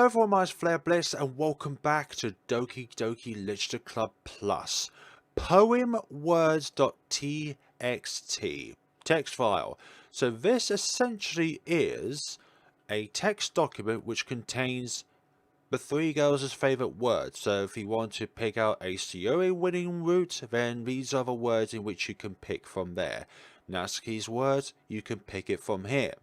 Hello everyone, my name is FlareBlitzed and welcome back to Doki Doki Literature Club Plus. Poemwords.txt text file. So this essentially is a text document which contains the three girls' favourite words. So if you want to pick out a Sayori winning route, then these are the words in which you can pick from there. Natsuki's words, you can pick it from here.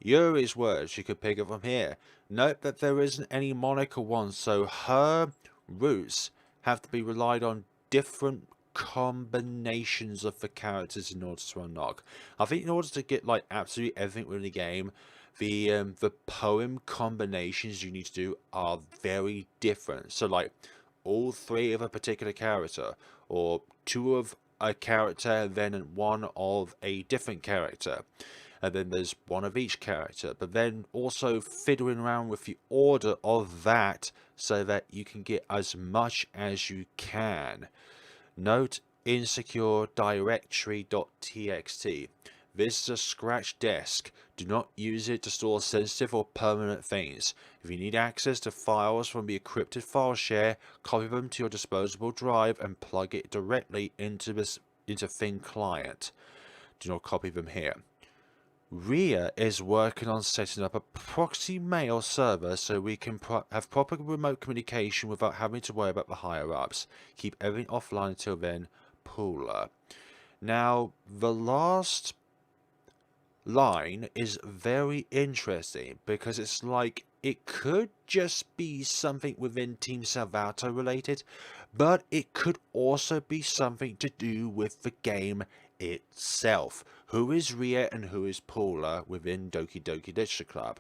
Yuri's words, you can pick it from here. Note that there isn't any Monica ones, so her routes have to be relied on different combinations of the characters in order to unlock. I think in order to get like absolutely everything in the game, the poem combinations you need to do are very different. So like all three of a particular character, or two of a character, then one of a different character. And then there's one of each character, but then also fiddling around with the order of that so that you can get as much as you can. Note insecure directory.txt. This is a scratch desk. Do not use it to store sensitive or permanent things. If you need access to files from the encrypted file share, copy them to your disposable drive and plug it directly into thin client. Do not copy them here. Ria is working on setting up a proxy mail server so we can have proper remote communication without having to worry about the higher-ups. Keep everything offline until then. Pooler. Now, the last line is very interesting because it's like it could just be something within Team Salvato related, but it could also be something to do with the game itself. Who is Ria and who is Paula within Doki Doki Literature Club?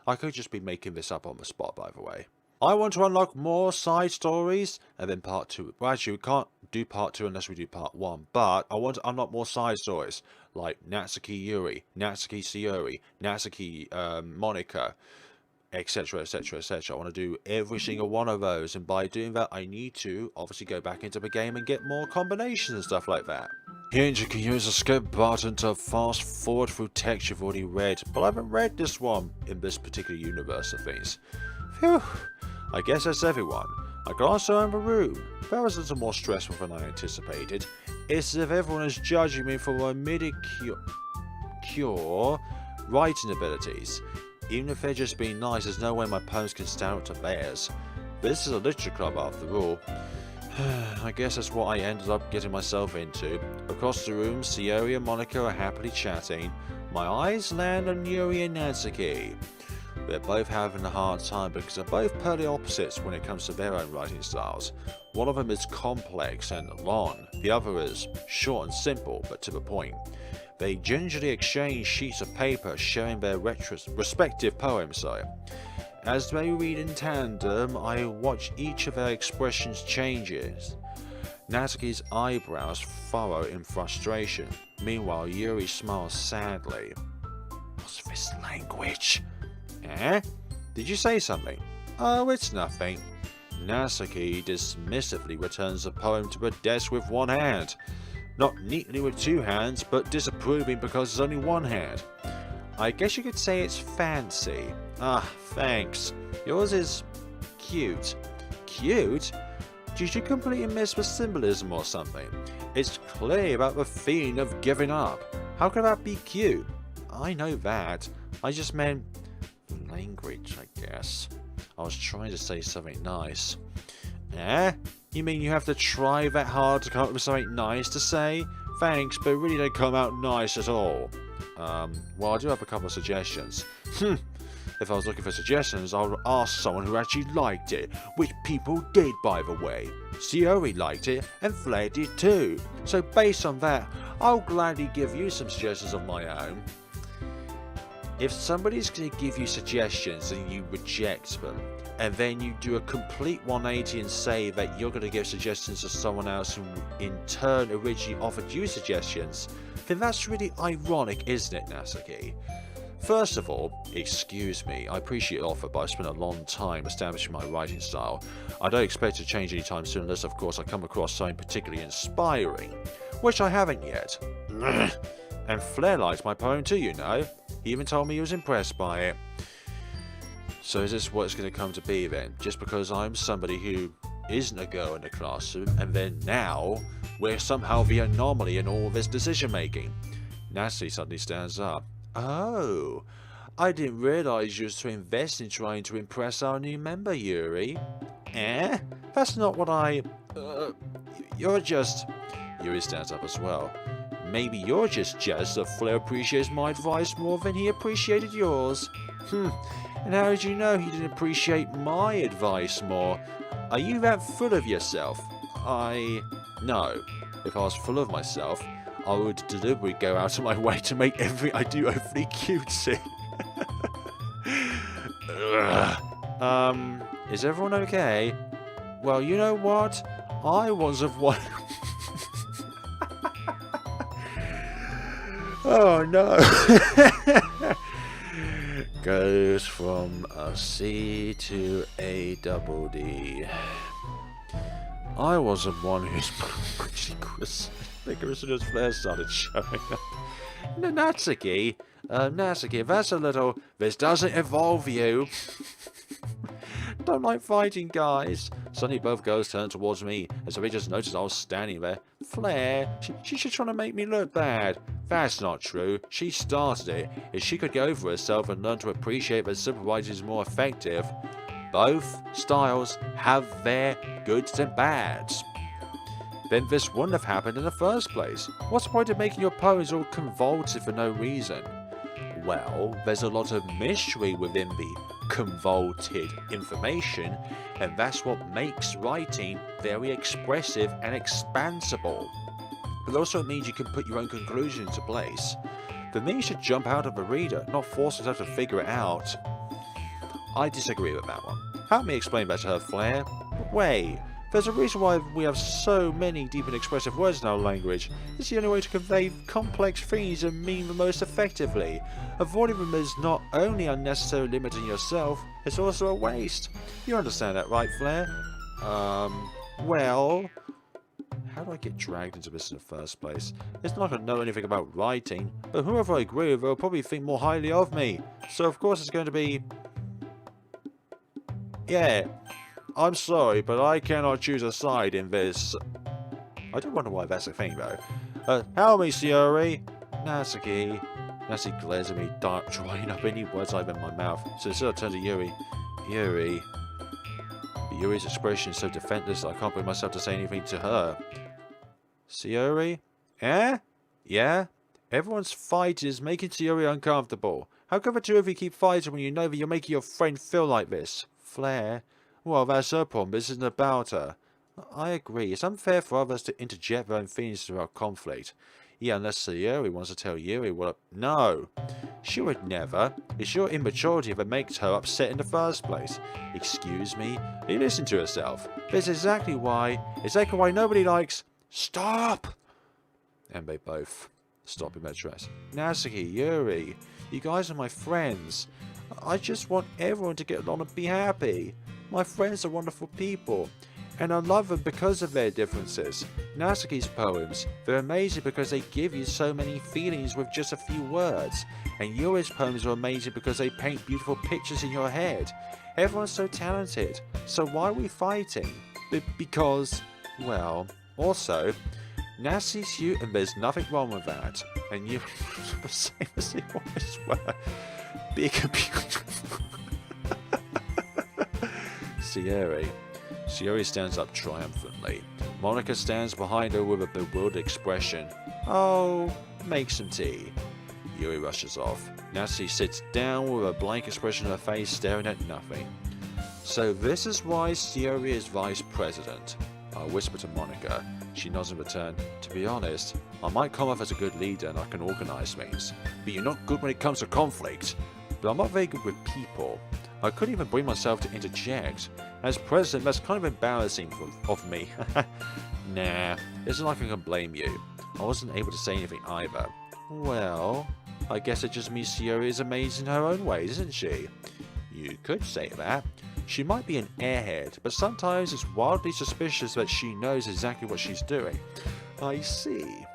I could just be making this up on the spot, by the way. I want to unlock more side stories, and then part 2. Well, actually, we can't do part 2 unless we do part 1, but I want to unlock more side stories, like Natsuki Yuri, Natsuki Sayori, Natsuki Monica, etc, etc, etc. I want to do every single one of those, and by doing that, I need to obviously go back into the game and get more combinations and stuff like that. Here you can use the skip button to fast forward through text you've already read, but I haven't read this one in this particular universe of things. Phew, I guess that's everyone. I glanced around the room. That was a little more stressful than I anticipated. It's as if everyone is judging me for my midi-cure writing abilities. Even if they're just being nice, there's no way my poems can stand up to theirs. This is a literature club after all. I guess that's what I ended up getting myself into. Across the room, Sayori and Monica are happily chatting. My eyes land on Yuri and Natsuki. They're both having a hard time because they're both polar opposites when it comes to their own writing styles. One of them is complex and long, the other is short and simple but to the point. They gingerly exchange sheets of paper sharing their respective poems. As they read in tandem, I watch each of their expressions changes. Natsuki's eyebrows furrow in frustration. Meanwhile, Yuri smiles sadly. What's this language? Eh? Did you say something? Oh, it's nothing. Natsuki dismissively returns the poem to her desk with one hand. Not neatly with two hands, but disapproving because there's only one hand. I guess you could say it's fancy. Ah, thanks. Yours is cute. Cute? Did you completely miss the symbolism or something? It's clearly about the feeling of giving up. How could that be cute? I know that. I just meant language, I guess. I was trying to say something nice. Eh? You mean you have to try that hard to come up with something nice to say? Thanks, but it really don't come out nice at all. Well, I do have a couple of suggestions. If I was looking for suggestions, I would ask someone who actually liked it, which people did, by the way. Sayori liked it, and Flare did too. So based on that, I'll gladly give you some suggestions of my own. If somebody's going to give you suggestions and you reject them, and then you do a complete 180 and say that you're going to give suggestions to someone else who in turn originally offered you suggestions, then that's really ironic, isn't it, Natsuki? First of all, excuse me, I appreciate the offer, but I've spent a long time establishing my writing style. I don't expect to change anytime soon unless, of course, I come across something particularly inspiring, which I haven't yet. And Flare liked my poem too, you know. He even told me he was impressed by it. So is this what it's going to come to be then? Just because I'm somebody who isn't a girl in the classroom, and then now we're somehow the anomaly in all this decision making? Natsuki suddenly stands up. Oh, I didn't realize you were so invested in trying to impress our new member, Yuri. Eh? That's not what I... You're just... Yuri stands up as well. Maybe you're just jealous that Flare appreciates my advice more than he appreciated yours. And how did you know he didn't appreciate my advice more? Are you that full of yourself? No. If I was full of myself, I would deliberately go out of my way to make everything I do overly cutesy. Is everyone okay? Well, you know what? I was of one... Oh no! Goes from a C to a double D. I wasn't one who's vigorous as Flare started showing up. Natsuki? Natsuki, that's a little... This doesn't involve you. Don't like fighting, guys. Suddenly both girls turned towards me, as if they just noticed I was standing there. Flare? She's just trying to make me look bad. That's not true. She started it. If she could get over herself and learn to appreciate that supervising is more effective. Both styles have their goods and bads. Then this wouldn't have happened in the first place. What's the point of making your poems all convoluted for no reason? Well, there's a lot of mystery within the convoluted information, and that's what makes writing very expressive and expansible. But also it means you can put your own conclusion into place. For me, you should jump out of the reader, not force yourself to figure it out. I disagree with that one. Help me explain that to her, Flare. Wait, there's a reason why we have so many deep and expressive words in our language. It's the only way to convey complex things and mean them most effectively. Avoiding them is not only unnecessarily limiting yourself, it's also a waste. You understand that, right, Flare? Well... How do I get dragged into this in the first place? It's not like I know anything about writing, but whoever I agree with will probably think more highly of me. So of course it's going to be... Yeah, I'm sorry, but I cannot choose a side in this. I do wonder why that's a thing, though. Help me, Sayori. Natsuki. Natsuki glares at me, drying up any words I have in my mouth. So instead I turn to Yuri. Yuri. But Yuri's expression is so defenseless that I can't bring myself to say anything to her. Sayori? Eh? Yeah? Everyone's fight is making Sayori uncomfortable. How come the two of you keep fighting when you know that you're making your friend feel like this? Flare? Well, that's her problem. This isn't about her. I agree. It's unfair for others to interject their own feelings through our conflict. Yeah, unless Sayori wants to tell Yuri what... No. She would never. It's your immaturity that makes her upset in the first place. Excuse me? You listen to herself. That's exactly why nobody likes... Stop! And they both stop in their tracks. Natsuki, Yuri, you guys are my friends. I just want everyone to get along and be happy. My friends are wonderful people, and I love them because of their differences. Natsuki's poems, they're amazing because they give you so many feelings with just a few words. And Yuri's poems are amazing because they paint beautiful pictures in your head. Everyone's so talented. So why are we fighting? Because, well... Also, Natsuki's cute and there's nothing wrong with that. And you the same as you always were. Be a computer. Sayori stands up triumphantly. Monica stands behind her with a bewildered expression. Oh, make some tea. Yuri rushes off. Natsuki sits down with a blank expression on her face, staring at nothing. So this is why Sayori is vice president. I whisper to Monica. She nods in return. To be honest, I might come off as a good leader and I can organize things. But you're not good when it comes to conflict. But I'm not very good with people. I couldn't even bring myself to interject. As president, that's kind of embarrassing of me. Nah, it's not like I can blame you. I wasn't able to say anything either. Well, I guess it just means Sayori is amazing in her own ways, isn't she? You could say that. She might be an airhead, but sometimes it's wildly suspicious that she knows exactly what she's doing. I see.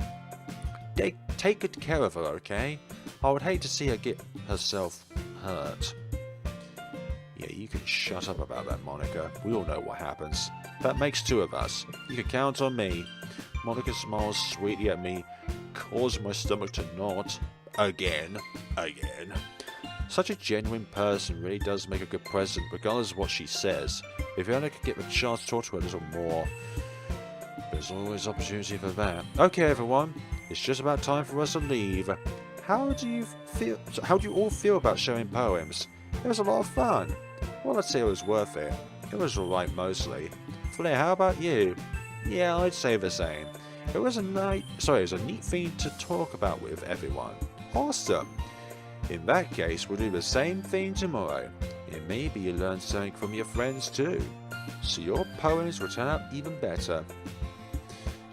Take good care of her, okay? I would hate to see her get herself hurt. Yeah, Hey, you can shut up about that, Monica. We all know what happens. That makes two of us. You can count on me. Monica smiles sweetly at me, causing my stomach to knot. Again. Such a genuine person really does make a good president, regardless of what she says. If you only could get the chance to talk to her a little more. There's always opportunity for that. Okay, everyone. It's just about time for us to leave. How do you all feel about showing poems? It was a lot of fun. Well, let's say it was worth it. It was alright mostly. Flair, how about you? Yeah, I'd say the same. It was a neat thing to talk about with everyone. Awesome. In that case, we'll do the same thing tomorrow. And maybe you learn something from your friends too. So your poems will turn out even better.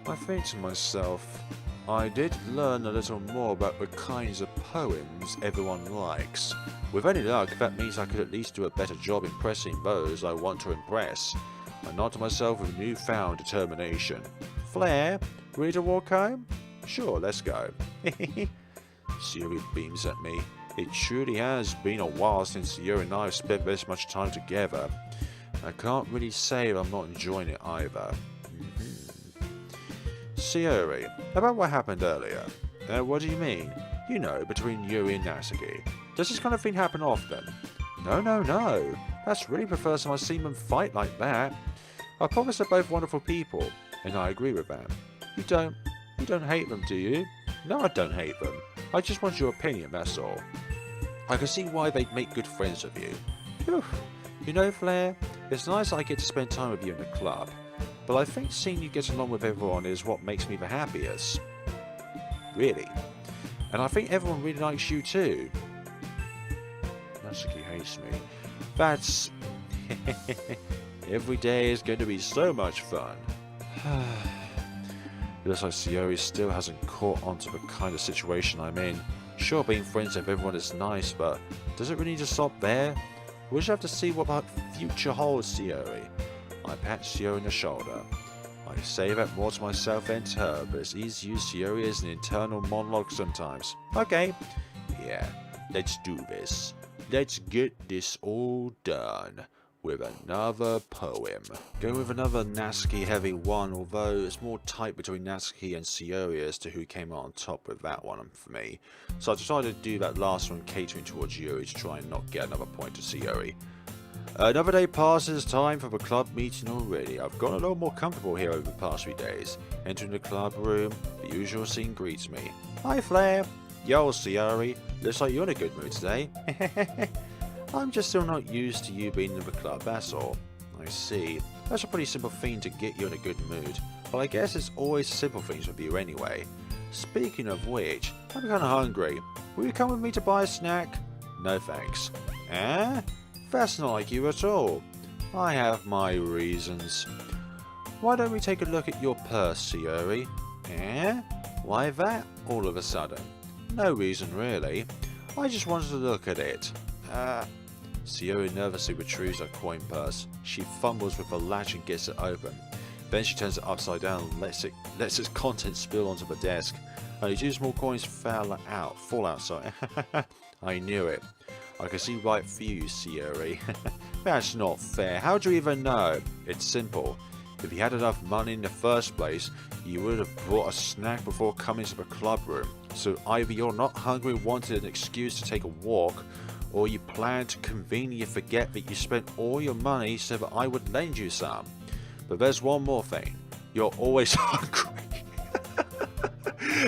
I think to myself, I did learn a little more about the kinds of poems everyone likes. With any luck, that means I could at least do a better job impressing those I want to impress. I nod to myself with newfound determination. Flair, ready to walk home? Sure, let's go. Sayori beams at me. It truly has been a while since Sayori and I have spent this much time together. I can't really say I'm not enjoying it either. Sayori, about what happened earlier. What do you mean? You know, between Yuri and Natsuki. Does this kind of thing happen often? No. That's really the first time I've seen them fight like that. I promise they're both wonderful people, and I agree with that. You don't hate them, do you? No, I don't hate them. I just want your opinion, that's all. I can see why they'd make good friends with you. Whew. You know, Flair, it's nice I get to spend time with you in the club, but I think seeing you get along with everyone is what makes me the happiest. Really. And I think everyone really likes you too. Natsuki hates me. That's... Every day is going to be so much fun. It looks like Sayori still hasn't caught on to the kind of situation I'm in. Sure, being friends with everyone is nice, but does it really need to stop there? We'll just have to see what our future holds, Sayori. I pat Sayori on the shoulder. I say that more to myself than to her, but it's easy to use Sayori as an internal monologue sometimes. Okay. Yeah, let's do this. Let's get this all done. With another poem. Going with another Natsuki heavy one, although it's more tight between Natsuki and Sayori as to who came out on top with that one for me. So I decided to do that last one catering towards Yuri to try and not get another point to Sayori. Another day passes, time for the club meeting already. I've gotten a little more comfortable here over the past few days. Entering the club room, the usual scene greets me. Hi Flair! Yo Sayori, looks like you're in a good mood today. I'm just still not used to you being in the club, that's all. I see. That's a pretty simple thing to get you in a good mood. But I guess it's always simple things with you anyway. Speaking of which, I'm kinda hungry. Will you come with me to buy a snack? No thanks. Eh? That's not like you at all. I have my reasons. Why don't we take a look at your purse, Sayori? Eh? Why that, all of a sudden? No reason really. I just wanted to look at it. Sayori nervously retrieves her coin purse. She fumbles with the latch and gets it open. Then she turns it upside down and lets its contents spill onto the desk. Only 2 small coins fall out. I knew it. I can see right through you, Sayori. That's not fair. How do you even know? It's simple. If you had enough money in the first place, you would have bought a snack before coming to the club room. So either you're not hungry and wanted an excuse to take a walk, or you plan to conveniently forget that you spent all your money so that I would lend you some. But there's one more thing. You're always hungry.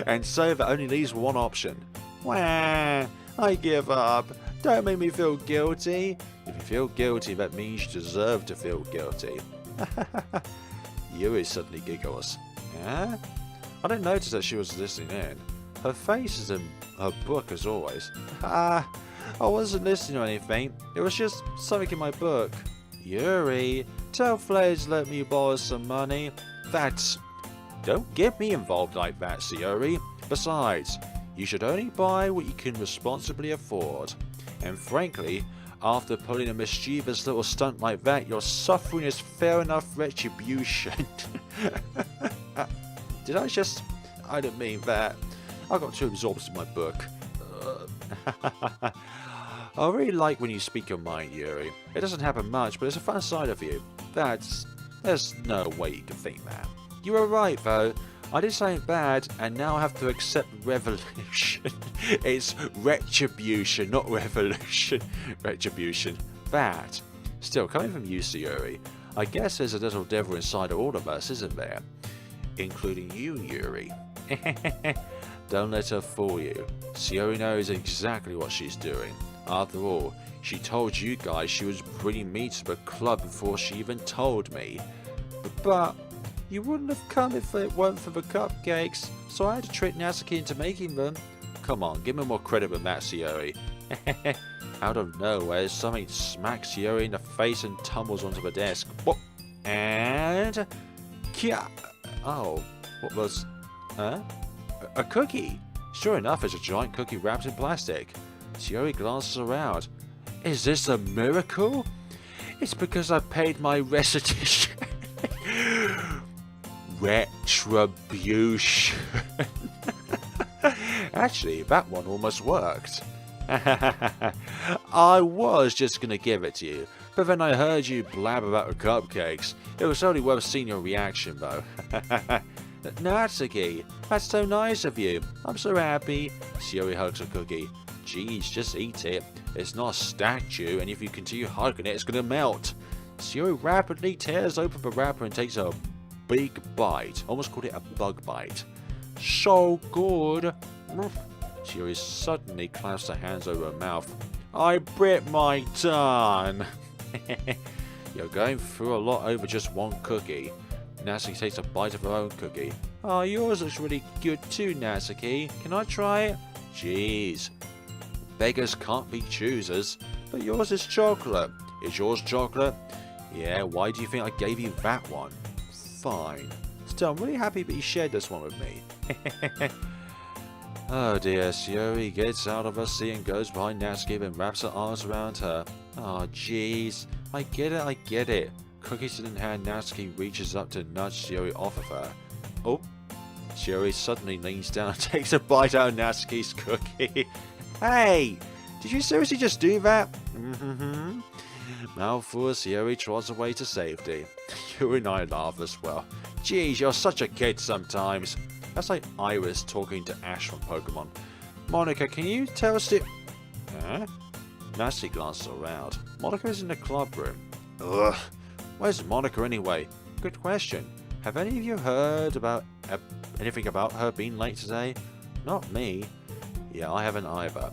And so that only leaves one option. Wah! I give up. Don't make me feel guilty. If you feel guilty, that means you deserve to feel guilty. Yuri suddenly giggles. Yeah? I didn't notice that she was listening in. Her face is in her book as always. I wasn't listening to anything. It was just something in my book. Yuri, tell Flair to let me borrow some money. That's... Don't get me involved like that, Sayori. Besides, you should only buy what you can responsibly afford. And frankly, after pulling a mischievous little stunt like that, your suffering is fair enough retribution. Did I just... I didn't mean that. I got too absorbed in my book. I really like when you speak your mind, Yuri. It doesn't happen much, but it's a fun side of you. There's no way you can think that. You were right, though. I did something bad, and now I have to accept revolution. It's retribution, not revolution. Retribution. That. Still, coming from you, Sayori, I guess there's a little devil inside of all of us, isn't there? Including you, Yuri. Don't let her fool you. Sayori knows exactly what she's doing. After all, she told you guys she was bringing me to the club before she even told me. But you wouldn't have come if it weren't for the cupcakes, so I had to trick Natsuki into making them. Come on, give me more credit than that, Sayori. Out of nowhere, something smacks Sayori in the face and tumbles onto the desk. What? And... Kia! Oh, what was... Huh? A cookie! Sure enough, it's a giant cookie wrapped in plastic. Sayori glances around. Is this a miracle? It's because I paid my restitution. Retribution. Actually, that one almost worked. I was just gonna give it to you, but then I heard you blab about the cupcakes. It was only worth seeing your reaction, though. Natsuki, that's so nice of you. I'm so happy. Sayori hugs a cookie. Geez, just eat it. It's not a statue, and if you continue hugging it, it's gonna melt. Sayori rapidly tears open the wrapper and takes a big bite. Almost called it a bug bite. So good. Sayori suddenly clasps her hands over her mouth. I bit my tongue. You're going through a lot over just one cookie. Natsuki takes a bite of her own cookie. Oh, yours looks really good too, Natsuki. Can I try it? Jeez. Beggars can't be choosers. But yours is chocolate. Is yours chocolate? Yeah, why do you think I gave you that one? Fine. Still, I'm really happy that you shared this one with me. Oh dear, Sayori gets out of her seat and goes behind Natsuki and wraps her arms around her. Oh jeez. I get it. Cookies in hand, Natsuki reaches up to nudge Sayori off of her. Oh. Sayori suddenly leans down and takes a bite out of Natsuki's cookie. Hey! Did you seriously just do that? Mm-hmm. Mouthful, Sayori trots away to safety. You and I laugh as well. Geez, you're such a kid sometimes. That's like Iris talking to Ash from Pokemon. Monica, can you tell us it? Huh? Natsuki glances around. Monica's in the club room. Ugh. Where's Monica anyway? Good question. Have any of you heard about anything about her being late today? Not me. Yeah, I haven't either.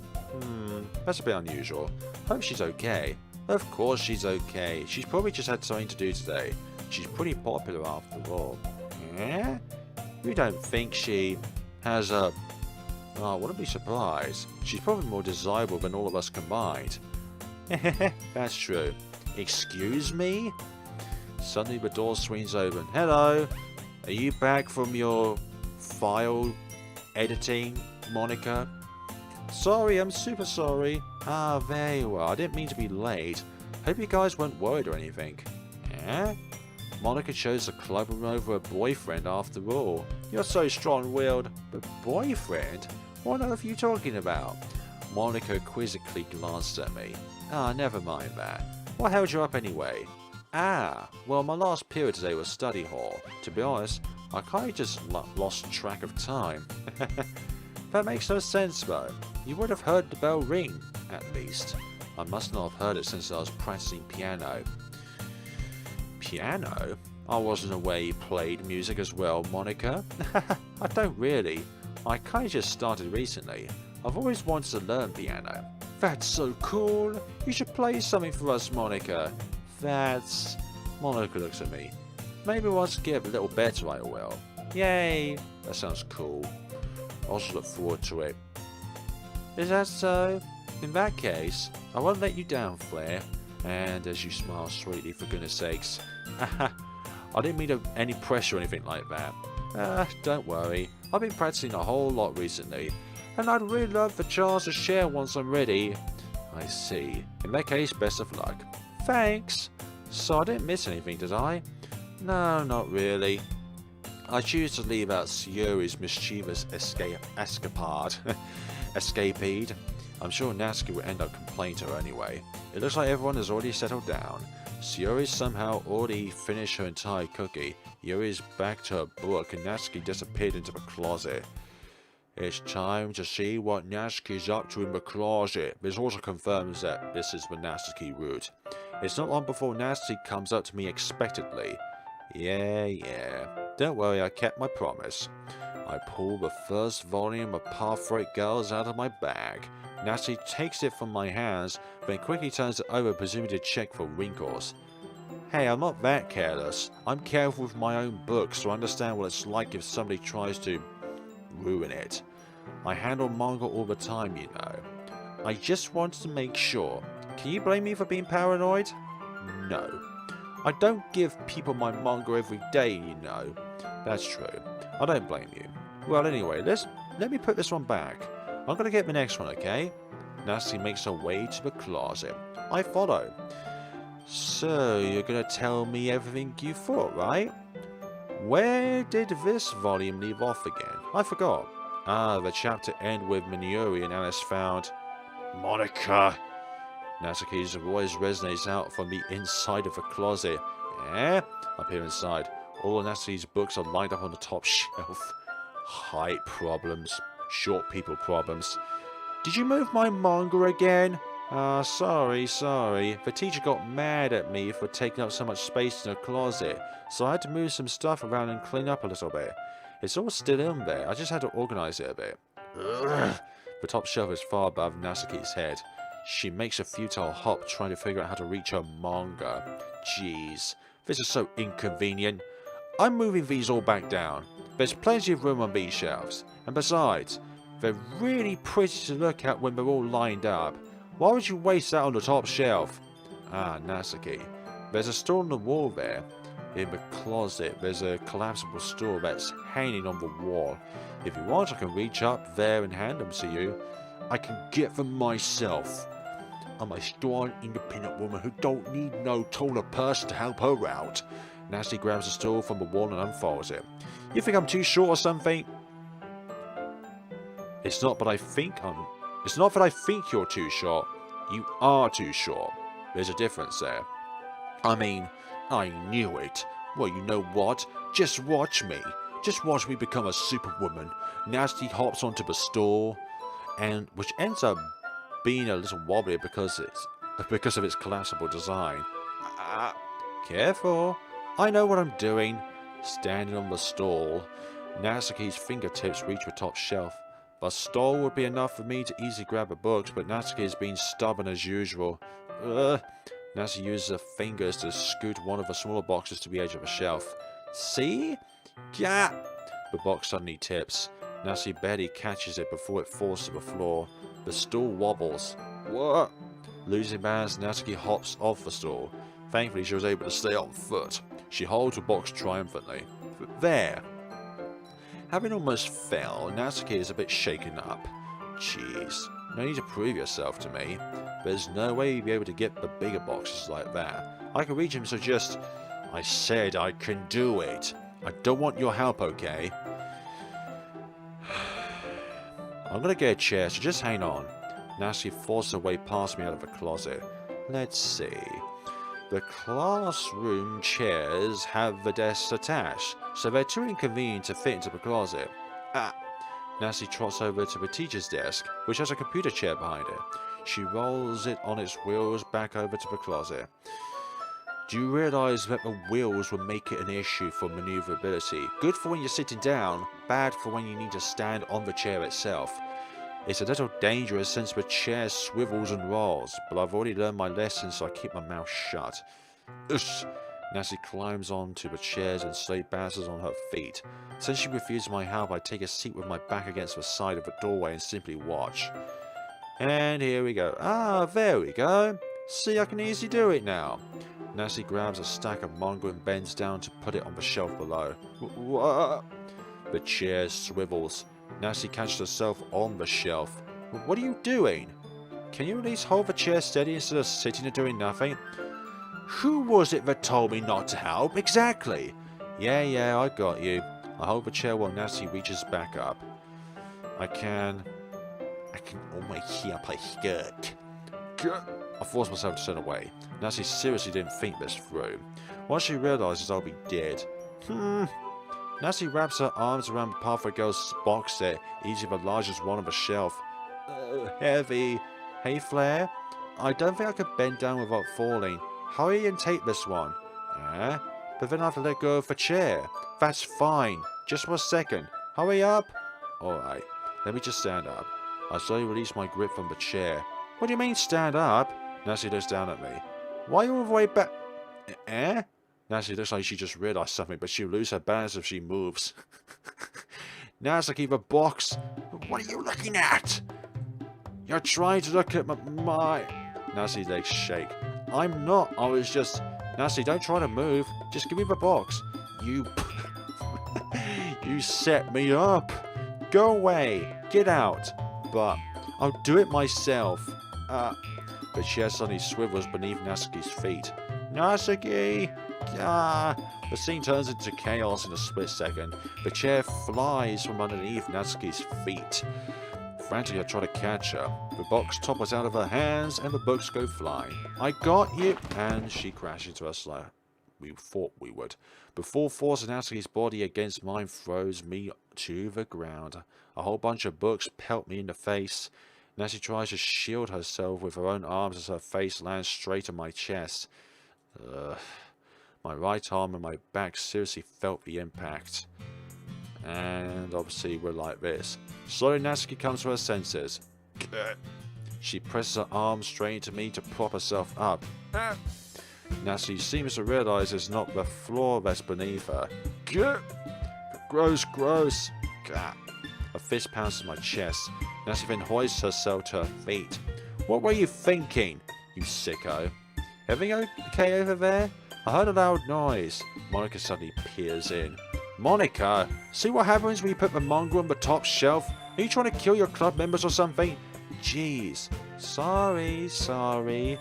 That's a bit unusual. Hope she's okay. Of course she's okay. She's probably just had something to do today. She's pretty popular after all. Eh? You don't think she has a... Oh, I wouldn't be surprised. She's probably more desirable than all of us combined. That's true. Excuse me? Suddenly the door swings open. Hello? Are you back from your file editing, Monica? Sorry, I'm super sorry. Ah, very well. I didn't mean to be late. Hope you guys weren't worried or anything. Eh? Monica chose the club room over her boyfriend after all. You're so strong-willed. But boyfriend? What on earth are you talking about? Monica quizzically glanced at me. Ah, never mind that. What held you up anyway? Ah, well, my last period today was study hall. To be honest, I kinda just lost track of time. That makes no sense though. You would have heard the bell ring, at least. I must not have heard it since I was practicing piano. Piano? I wasn't aware you played music as well, Monica. I don't really. I kinda just started recently. I've always wanted to learn piano. That's so cool. You should play something for us, Monica. That's... Monica looks at me. Maybe once I get a little better I will. Yay! That sounds cool. I also look forward to it. Is that so? In that case, I won't let you down, Flare. And as you smile sweetly, for goodness sakes. I didn't mean any pressure or anything like that. Don't worry. I've been practicing a whole lot recently. And I'd really love the chance to share once I'm ready. I see. In that case, best of luck. Thanks. So I didn't miss anything, did I? No, not really. I choose to leave out Sayori's mischievous escapade. I'm sure Natsuki will end up complaining to her anyway. It looks like everyone has already settled down. Sayori's somehow already finished her entire cookie. Yuri's back to her book and Natsuki disappeared into the closet. It's time to see what Natsuki's up to in the closet. This also confirms that this is the Natsuki route. It's not long before Natsuki comes up to me expectantly. Yeah. Don't worry, I kept my promise. I pull the first volume of Pathway Girls out of my bag. Natsuki takes it from my hands, then quickly turns it over, presumably to check for wrinkles. Hey, I'm not that careless. I'm careful with my own books, so I understand what it's like if somebody tries to ruin it. I handle manga all the time, you know. I just wanted to make sure. Can you blame me for being paranoid? No. I don't give people my manga every day, you know. That's true. I don't blame you. Well, anyway, let me put this one back. I'm gonna get the next one, okay? Natsuki makes her way to the closet. I follow. So, you're gonna tell me everything you thought, right? Where did this volume leave off again? I forgot. The chapter ended with Minori and Alice found... Monica! Natsuki's voice resonates out from the inside of the closet. Eh? I peer inside. All of Natsuki's books are lined up on the top shelf. Height problems. Short people problems. Did you move my manga again? Sorry. The teacher got mad at me for taking up so much space in her closet, so I had to move some stuff around and clean up a little bit. It's all still in there, I just had to organize it a bit. Ugh. The top shelf is far above Natsuki's head. She makes a futile hop trying to figure out how to reach her manga. Jeez, this is so inconvenient. I'm moving these all back down. There's plenty of room on these shelves, and besides, they're really pretty to look at when they're all lined up. Why would you waste that on the top shelf? Natsuki. There's a store on the wall there. In the closet, there's a collapsible store that's hanging on the wall. If you want, I can reach up there and hand them to you. I can get them myself. I'm a strong, independent woman who don't need no taller person to help her out. Natsuki grabs a stool from the wall and unfolds it. You think I'm too short or something? It's not that I think you're too short. You are too short. There's a difference there. I mean, I knew it. Well, you know what? Just watch me. Just watch me become a superwoman. Natsuki hops onto the stool, and which ends up being a little wobbly because of its collapsible design. Careful. I know what I'm doing. Standing on the stool, Natsuki's fingertips reach the top shelf. The stall would be enough for me to easily grab the books, but Natsuki is being stubborn as usual. Natsuki uses her fingers to scoot one of the smaller boxes to the edge of the shelf. See? Yeah! The box suddenly tips. Natsuki barely catches it before it falls to the floor. The stool wobbles. What? Losing balance, Natsuki hops off the stool. Thankfully, she was able to stay on foot. She holds the box triumphantly. There! Having almost fell, Natsuki is a bit shaken up. Jeez, no need to prove yourself to me. There's no way you'd be able to get the bigger boxes like that. I can reach him, so just... I said I can do it. I don't want your help, okay? I'm gonna get a chair, so just hang on. Natsuki forces her way past me out of the closet. Let's see. The classroom chairs have the desks attached, so they're too inconvenient to fit into the closet. Natsuki trots over to the teacher's desk, which has a computer chair behind it. She rolls it on its wheels back over to the closet. Do you realize that the wheels will make it an issue for maneuverability? Good for when you're sitting down, bad for when you need to stand on the chair itself. It's a little dangerous since the chair swivels and rolls, but I've already learned my lesson, so I keep my mouth shut. Ush! Natsuki climbs onto the chairs and slowly bounces on her feet. Since she refuses my help, I take a seat with my back against the side of the doorway and simply watch. And here we go. There we go. See, I can easily do it now. Natsuki grabs a stack of manga and bends down to put it on the shelf below. What? The chair swivels. Natsuki catches herself on the shelf. What are you doing? Can you at least hold the chair steady instead of sitting and doing nothing? Who was it that told me not to help? Exactly. Yeah, I got you. I hold the chair while Natsuki reaches back up. I can I can almost hear my skirt. I forced myself to turn away. Natsuki seriously didn't think this through. Once she realizes I'll be dead. Natsuki wraps her arms around the Pathway Girl's box set, easily the largest one on the shelf. Heavy. Hey, Flare? I don't think I could bend down without falling. Hurry and take this one. But then I have to let go of the chair. That's fine. Just for a second. Hurry up. Alright, let me just stand up. I slowly release my grip from the chair. What do you mean, stand up? Natsuki looks down at me. Why are you all the way back? Natsuki looks like she just realized something, but she'll lose her balance if she moves. Natsuki, the box. What are you looking at? You're trying to look at my... Natsuki's legs shake. I'm not. I was just... Natsuki, don't try to move. Just give me the box. You... You set me up. Go away. Get out. But I'll do it myself. The chair suddenly swivels beneath Natsuki's feet. Natsuki! The scene turns into chaos in a split second. The chair flies from underneath Natsuki's feet. Frantically, I try to catch her. The box topples out of her hands, and the books go flying. I got you! And she crashes into her slab. We thought we would. The full force of Natsuki's body against mine throws me to the ground. A whole bunch of books pelt me in the face. Natsuki tries to shield herself with her own arms as her face lands straight on my chest. My right arm and my back seriously felt the impact. And obviously we're like this. Slowly Natsuki comes to her senses. She presses her arm straight into me to prop herself up. Natsuki seems to realize it's not the floor that's beneath her. Gross, gross. A fist pounds my chest. Natsuki then hoists herself to her feet. What were you thinking, you sicko? Everything okay over there? I heard a loud noise. Monica suddenly peers in. Monica, see what happens when you put the manga on the top shelf? Are you trying to kill your club members or something? Jeez. Sorry.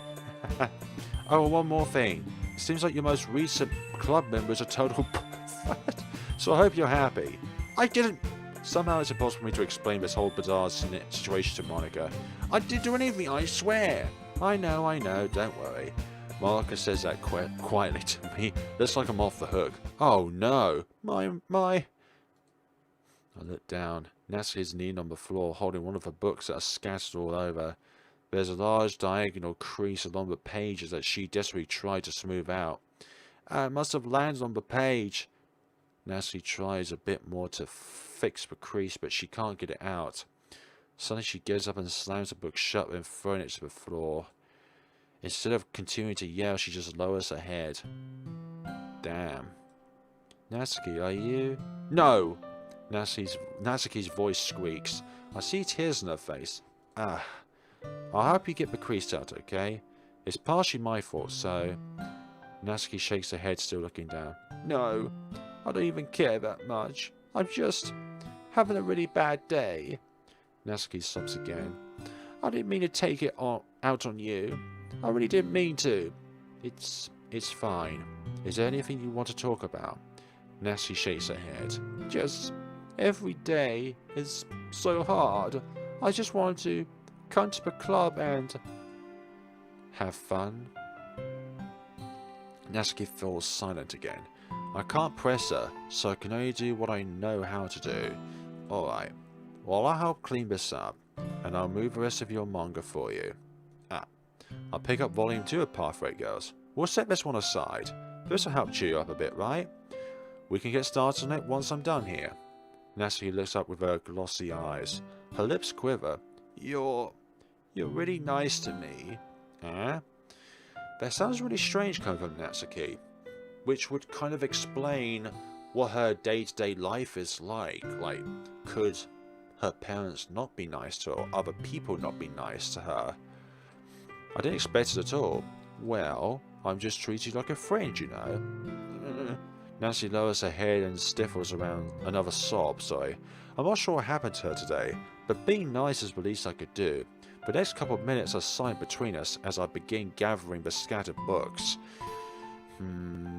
Oh, one more thing. It seems like your most recent club member is a total so I hope you're happy. I didn't... Somehow it's impossible for me to explain this whole bizarre situation to Monica. I didn't do anything, I swear. I know, don't worry. Monica says that quietly to me. Looks like I'm off the hook. Oh no. My... I look down. Natsuki is kneeling on the floor, holding one of her books that are scattered all over. There's a large diagonal crease along the pages that she desperately tried to smooth out. It must have landed on the page. Natsuki tries a bit more to fix the crease, but she can't get it out. Suddenly she gets up and slams the book shut and throwing it to the floor. Instead of continuing to yell, she just lowers her head. Damn. Natsuki, are you... No! Natsuki's voice squeaks. I see tears in her face. I hope you get the crease out, okay? It's partially my fault, so... Natsuki shakes her head, still looking down. No, I don't even care that much. I'm just having a really bad day. Natsuki sobs again. I didn't mean to take it out on you. I really didn't mean to. It's fine. Is there anything you want to talk about? Natsuki shakes her head. Just every day is so hard. I just want to come to the club and have fun. Natsuki falls silent again. I can't press her, so I can only do what I know how to do. Alright, well I'll help clean this up, and I'll move the rest of your manga for you. I'll pick up volume 2 of Pathway Girls. We'll set this one aside. This will help cheer you up a bit, right? We can get started on it once I'm done here. Natsuki looks up with her glossy eyes. Her lips quiver. You're really nice to me. That sounds really strange coming from Natsuki, which would kind of explain what her day-to-day life is like. Like, could her parents not be nice to her, or other people not be nice to her? I didn't expect it at all. Well, I'm just treated like a friend, you know. Natsuki lowers her head and stifles around another sob, sorry. I'm not sure what happened to her today, but being nice is the least I could do. The next couple of minutes are silent between us as I begin gathering the scattered books.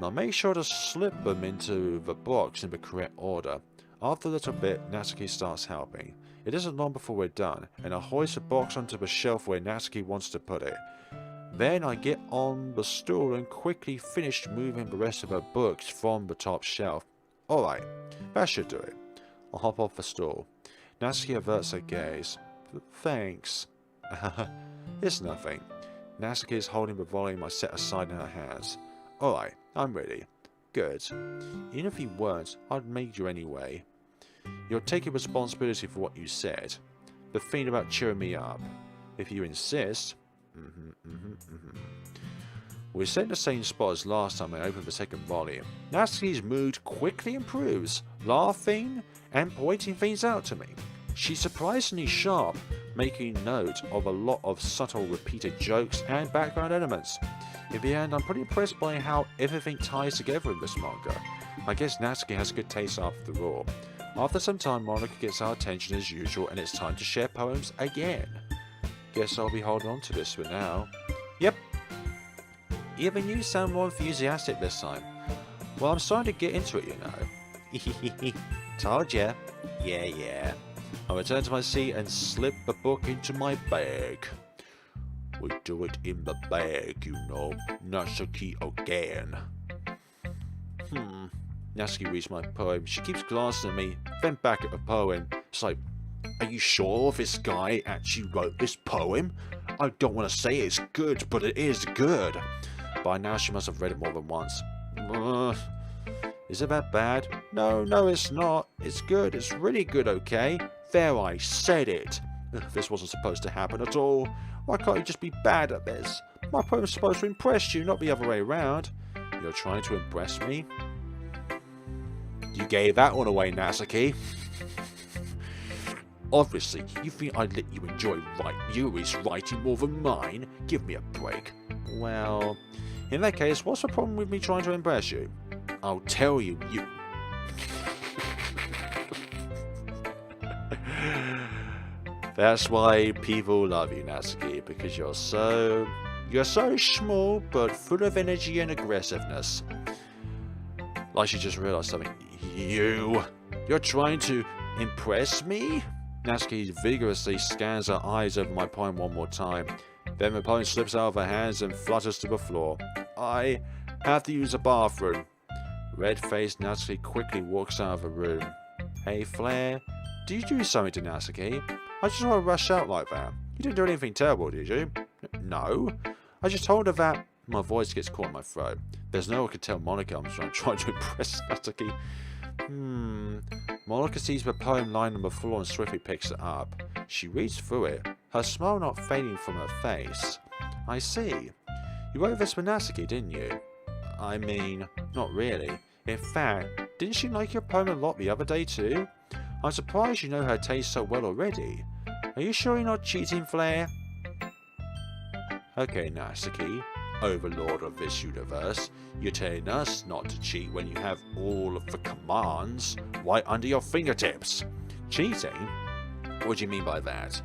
I'll make sure to slip them into the box in the correct order. After a little bit, Natsuki starts helping. It isn't long before we're done, and I hoist the box onto the shelf where Natsuki wants to put it. Then I get on the stool and quickly finish moving the rest of her books from the top shelf. Alright, that should do it. I'll hop off the stool. Natsuki averts her gaze. Thanks. It's nothing. Natsuki is holding the volume I set aside in her hands. Alright, I'm ready. Good. Even if you weren't, I'd make you anyway. You're taking responsibility for what you said. The thing about cheering me up. If you insist. We set in the same spot as last time I opened the second volume. Natsuki's mood quickly improves, laughing and pointing things out to me. She's surprisingly sharp, making note of a lot of subtle repeated jokes and background elements. In the end, I'm pretty impressed by how everything ties together in this manga. I guess Natsuki has good taste after all. After some time, Monica gets our attention as usual and it's time to share poems again. Guess I'll be holding on to this for now. Yep. Even you sound more enthusiastic this time. Well, I'm starting to get into it, you know. Told ya. Yeah. I return to my seat and slip the book into my bag. We do it in the bag, you know. Natsuki again. Natsuki reads my poem. She keeps glancing at me, then back at the poem. It's like, are you sure this guy actually wrote this poem? I don't want to say it's good, but it is good. By now she must have read it more than once. Is it that bad? No, it's not. It's good. It's really good, okay? There, I said it. This wasn't supposed to happen at all. Why can't you just be bad at this? My poem's supposed to impress you, not the other way around. You're trying to impress me? You gave that one away, Natsuki. Obviously, you think I'd let you enjoy Yuri's writing more than mine? Give me a break. Well, in that case, what's the problem with me trying to impress you? I'll tell you, That's why people love you, Natsuki, because you're so small, but full of energy and aggressiveness. Like she just realized something. You're trying to impress me? Natsuki vigorously scans her eyes over my poem one more time. Then the poem slips out of her hands and flutters to the floor. I have to use the bathroom. Red-faced Natsuki quickly walks out of the room. Hey, Flare, did you do something to Natsuki? I just want to rush out like that. You didn't do anything terrible, did you? No. I just told her that... My voice gets caught in my throat. There's no one could tell Monica I'm trying to impress Natsuki. Monica sees the poem lying on the floor and swiftly picks it up. She reads through it, her smile not fading from her face. I see. You wrote this for Natsuki, didn't you? I mean, not really. In fact, didn't she like your poem a lot the other day too? I'm surprised you know her taste so well already. Are you sure you're not cheating, Flare? Okay, Natsuki, overlord of this universe, you're telling us not to cheat when you have all of the commands right under your fingertips. Cheating? What do you mean by that?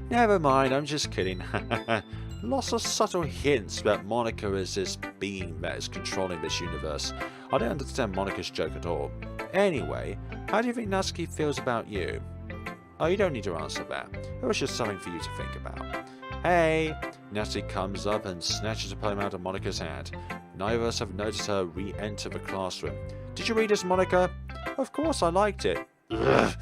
Never mind, I'm just kidding. Lots of subtle hints that Monica is this being that is controlling this universe. I don't understand Monica's joke at all. Anyway, how do you think Natsuki feels about you? Oh, you don't need to answer that. It was just something for you to think about. Hey! Natsuki comes up and snatches a poem out of Monica's hand. Neither of us have noticed her re-enter the classroom. Did you read this, Monica? Of course, I liked it. Ugh,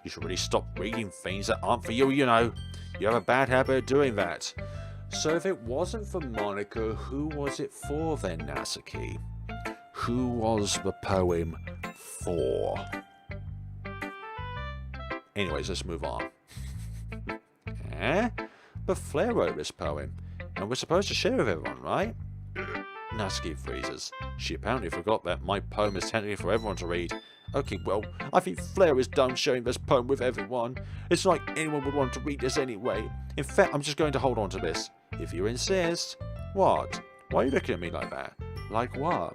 you should really stop reading things that aren't for you, you know. You have a bad habit of doing that. So if it wasn't for Monica, who was it for then, Natsuki? Who was the poem for? Anyways, let's move on. But Flare wrote this poem, and we're supposed to share with everyone, right? Natsuki freezes. She apparently forgot that my poem is technically for everyone to read. Okay, well, I think Flare is done sharing this poem with everyone. It's like anyone would want to read this anyway. In fact, I'm just going to hold on to this. If you insist. What? Why are you looking at me like that? Like what?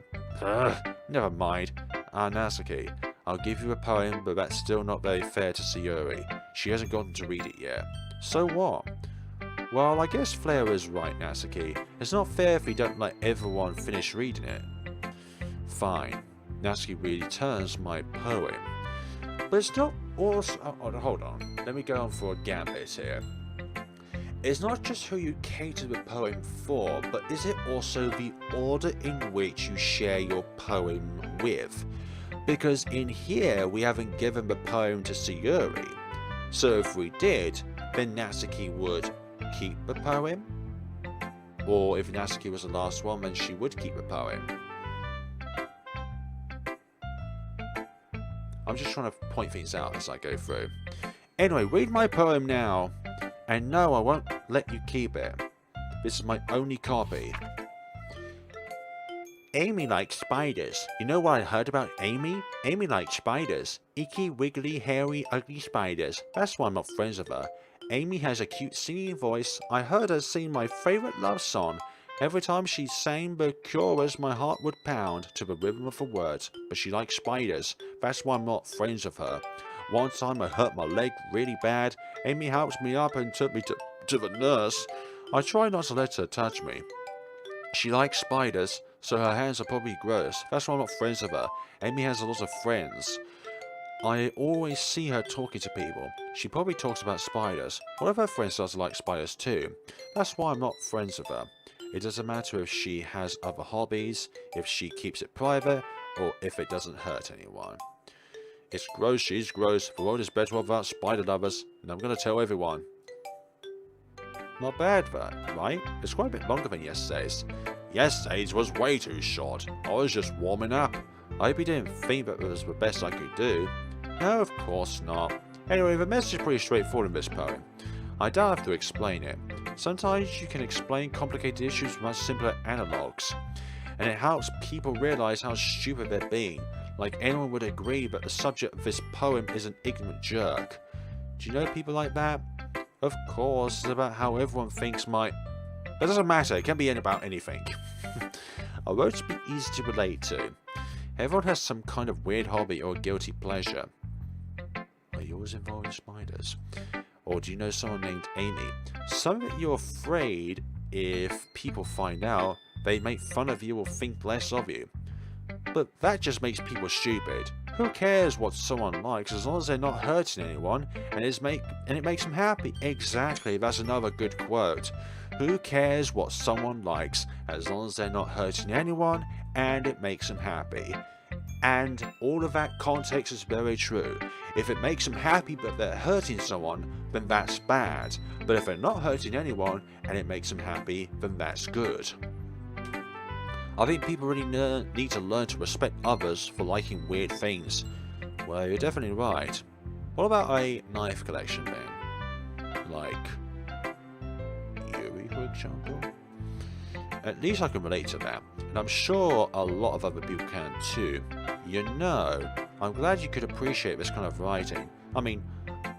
Never mind. Natsuki, I'll give you a poem, but that's still not very fair to Sayori. She hasn't gotten to read it yet. So what? Well, I guess Flare is right, Natsuki. It's not fair if we don't let everyone finish reading it. Fine. Natsuki returns my poem. But it's not also... Oh, hold on. Let me go on for a gambit here. It's not just who you cater the poem for, but is it also the order in which you share your poem with? Because in here, we haven't given the poem to Sayori. So if we did, then Natsuki would keep the poem? Or if Natsuki was the last one, then she would keep the poem? I'm just trying to point things out as I go through. Anyway, read my poem now. And no, I won't let you keep it. This is my only copy. Amy likes spiders. You know what I heard about Amy? Amy likes spiders. Icky, wiggly, hairy, ugly spiders. That's why I'm not friends with her. Amy has a cute singing voice. I heard her sing my favorite love song. Every time she sang the chorus, my heart would pound to the rhythm of the words. But she likes spiders. That's why I'm not friends with her. One time I hurt my leg really bad. Amy helped me up and took me to the nurse. I try not to let her touch me. She likes spiders, so her hands are probably gross. That's why I'm not friends with her. Amy has a lot of friends. I always see her talking to people. She probably talks about spiders. One of her friends does like spiders too. That's why I'm not friends with her. It doesn't matter if she has other hobbies, if she keeps it private, or if it doesn't hurt anyone. It's gross, she's gross, the world is better without spider lovers, and I'm gonna tell everyone. Not bad that, right? It's quite a bit longer than yesterday's. Yesterday's was way too short. I was just warming up. I hope you didn't think that was the best I could do. No, of course not. Anyway, the message is pretty straightforward in this poem. I don't have to explain it. Sometimes you can explain complicated issues with much simpler analogues, and it helps people realize how stupid they're being. Like anyone would agree that the subject of this poem is an ignorant jerk. Do you know people like that? Of course, it's about how everyone thinks my... It doesn't matter, it can be about anything. I wrote to be easy to relate to. Everyone has some kind of weird hobby or guilty pleasure. Are yours involving spiders? Or do you know someone named Amy? Something that you're afraid if people find out, they make fun of you or think less of you. But that just makes people stupid. Who cares what someone likes as long as they're not hurting anyone and it makes them happy? Exactly, that's another good quote. Who cares what someone likes as long as they're not hurting anyone and it makes them happy? And all of that context is very true. If it makes them happy but they're hurting someone, then that's bad. But if they're not hurting anyone and it makes them happy, then that's good. I think people really need to learn to respect others for liking weird things. Well, you're definitely right. What about a knife collection then? Like Yuri, for example? At least I can relate to that, and I'm sure a lot of other people can too. You know, I'm glad you could appreciate this kind of writing. I mean,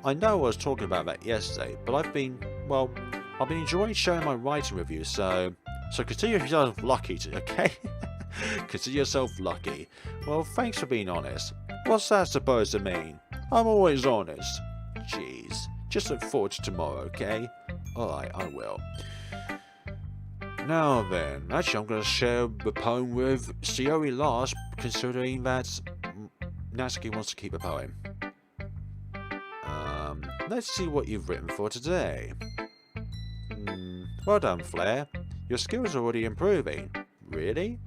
I know I was talking about that yesterday, but I've been enjoying sharing my writing with you, so consider yourself lucky, okay? Consider yourself lucky. Well, thanks for being honest. What's that supposed to mean? I'm always honest. Jeez. Just look forward to tomorrow, okay? Alright, I will. Now then, actually I'm going to share the poem with Sayori last, considering that Natsuki wants to keep the poem. Let's see what you've written for today. Well done, Flare. Your skills are already improving. Really?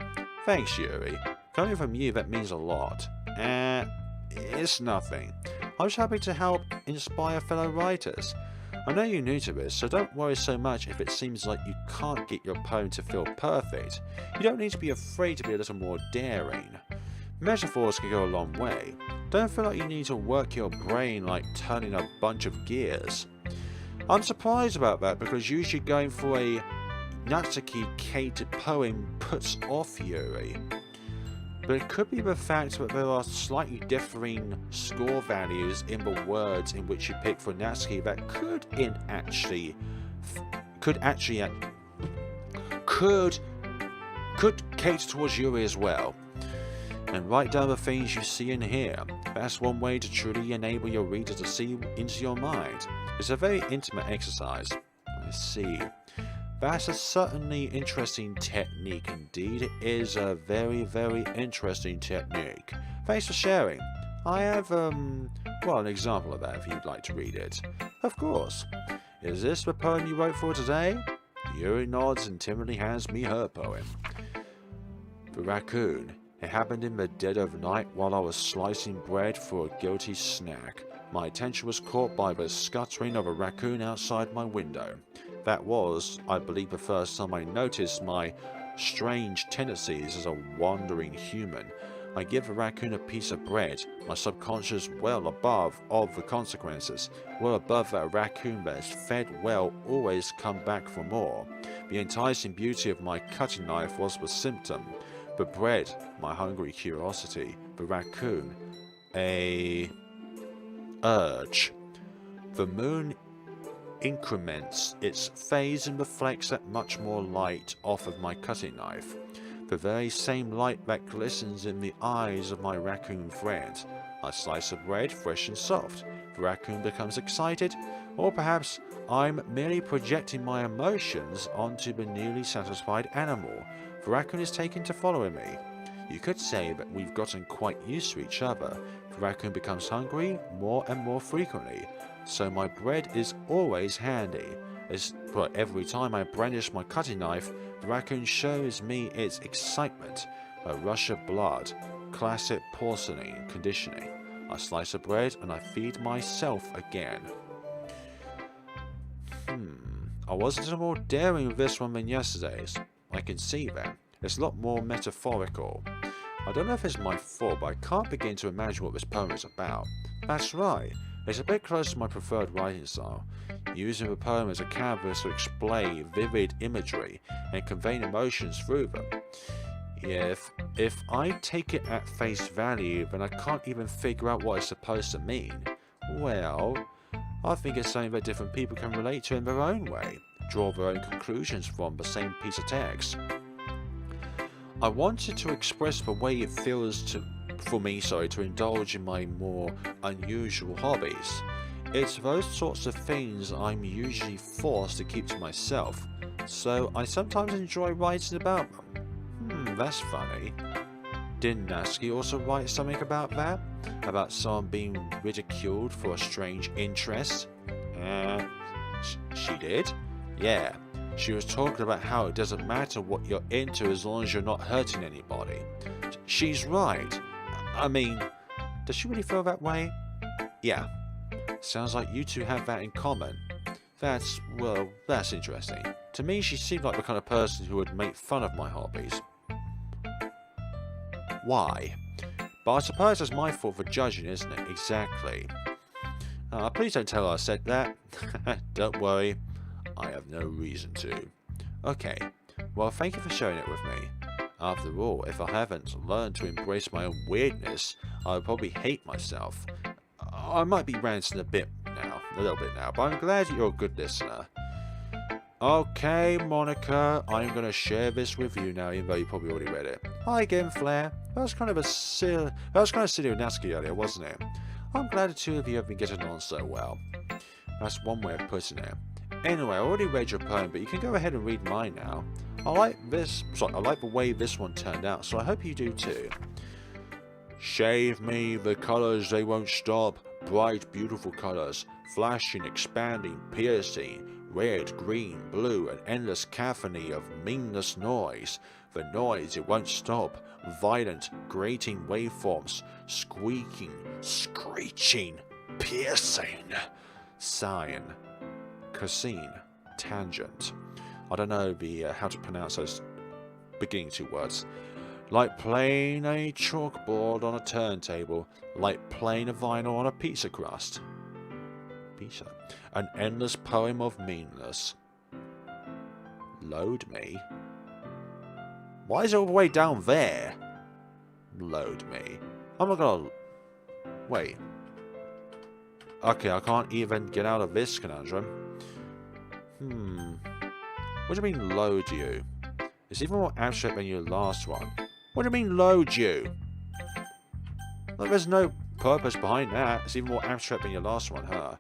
Thanks, Yuri. Coming from you, that means a lot. It's nothing. I was happy to help inspire fellow writers. I know you're new to this, so don't worry so much if it seems like you can't get your poem to feel perfect. You don't need to be afraid to be a little more daring. Metaphors can go a long way. Don't feel like you need to work your brain like turning a bunch of gears. I'm surprised about that because usually going for a Natsuki catered poem puts off Yuri. But it could be the fact that there are slightly differing score values in the words in which you pick for Natsuki that could cater towards Yuri as well. And write down the things you see and hear. That's one way to truly enable your reader to see into your mind. It's a very intimate exercise. I see. That's a certainly interesting technique indeed. It is a very, very interesting technique. Thanks for sharing. I have, well, an example of that if you'd like to read it. Of course. Is this the poem you wrote for today? Yuri nods and timidly hands me her poem. The raccoon. It happened in the dead of night while I was slicing bread for a guilty snack. My attention was caught by the scuttering of a raccoon outside my window. That was, I believe, the first time I noticed my strange tendencies as a wandering human. I give the raccoon a piece of bread, my subconscious well above of the consequences, well above that a raccoon that is fed well always come back for more. The enticing beauty of my cutting knife was the symptom. The bread, my hungry curiosity. The raccoon, a urge. The moon increments its phase and reflects that much more light off of my cutting knife. The very same light that glistens in the eyes of my raccoon friend. I slice of bread, fresh and soft. The raccoon becomes excited, or perhaps I'm merely projecting my emotions onto the newly satisfied animal. The raccoon is taken to following me. You could say that we've gotten quite used to each other. The raccoon becomes hungry more and more frequently, so my bread is always handy. But every time I brandish my cutting knife, the raccoon shows me its excitement. A rush of blood, classic porcelain conditioning. I slice of bread and I feed myself again. I wasn't more daring with this one than yesterday's. I can see that. It's a lot more metaphorical. I don't know if it's my fault, but I can't begin to imagine what this poem is about. That's right. It's a bit close to my preferred writing style, using the poem as a canvas to display vivid imagery and convey emotions through them. If I take it at face value, then I can't even figure out what it's supposed to mean. Well, I think it's something that different people can relate to in their own way, draw their own conclusions from the same piece of text. I wanted to express the way it feels for me to indulge in my more unusual hobbies. It's those sorts of things I'm usually forced to keep to myself, so I sometimes enjoy writing about them. That's funny. Didn't Natsuki also write something about that? About someone being ridiculed for a strange interest? She did? Yeah. She was talking about how it doesn't matter what you're into as long as you're not hurting anybody. She's right. I mean, does she really feel that way? Yeah. Sounds like you two have that in common. That's interesting. To me, she seemed like the kind of person who would make fun of my hobbies. Why? But I suppose it's my fault for judging, isn't it? Exactly. Please don't tell her I said that. Don't worry. I have no reason to. Okay, well, thank you for sharing it with me. After all, if I haven't learned to embrace my own weirdness, I would probably hate myself. I might be ranting a little bit now, but I'm glad you're a good listener. Okay, Monica, I'm going to share this with you now, even though you probably already read it. Hi again, Flare. That was kind of silly with Natsuki earlier, wasn't it? I'm glad the two of you have been getting on so well. That's one way of putting it. Anyway, I already read your poem, but you can go ahead and read mine now. I like the way this one turned out, so I hope you do too. Shave me, the colours they won't stop, bright beautiful colours, flashing, expanding, piercing, red, green, blue, an endless cacophony of meaningless noise. The noise it won't stop, violent, grating waveforms, squeaking, screeching, piercing, sighing. Cosine, tangent. I don't know how to pronounce those beginning two words. Like playing a chalkboard on a turntable, like playing a vinyl on a pizza crust. Pizza. An endless poem of meaningless. Load me. Why is it all the way down there? Load me. I'm not gonna... Wait. Okay, I can't even get out of this conundrum. What do you mean, load you? It's even more abstract than your last one. What do you mean, load you? Like, there's no purpose behind that. It's even more abstract than your last one, huh?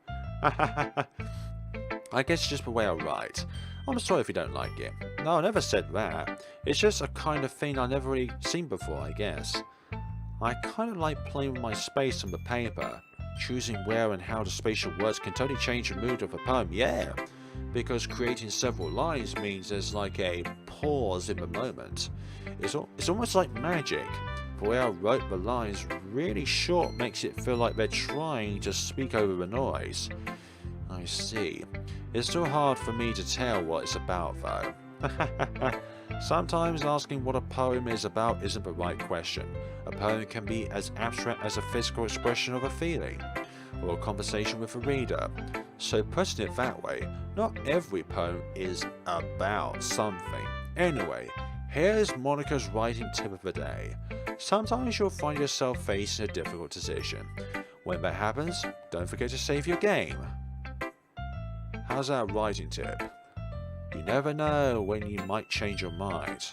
I guess it's just the way I write. I'm sorry if you don't like it. No, I never said that. It's just a kind of thing I've never really seen before, I guess. I kind of like playing with my space on the paper. Choosing where and how the spatial words can totally change the mood of a poem, yeah! Because creating several lines means there's like a pause in the moment. It's almost like magic. The way I wrote the lines really short makes it feel like they're trying to speak over the noise. I see. It's still hard for me to tell what it's about though. Sometimes asking what a poem is about isn't the right question. A poem can be as abstract as a physical expression of a feeling, or a conversation with a reader. So putting it that way, not every poem is about something. Anyway, here's Monica's writing tip of the day. Sometimes you'll find yourself facing a difficult decision. When that happens, don't forget to save your game. How's that writing tip? You never know when you might change your mind,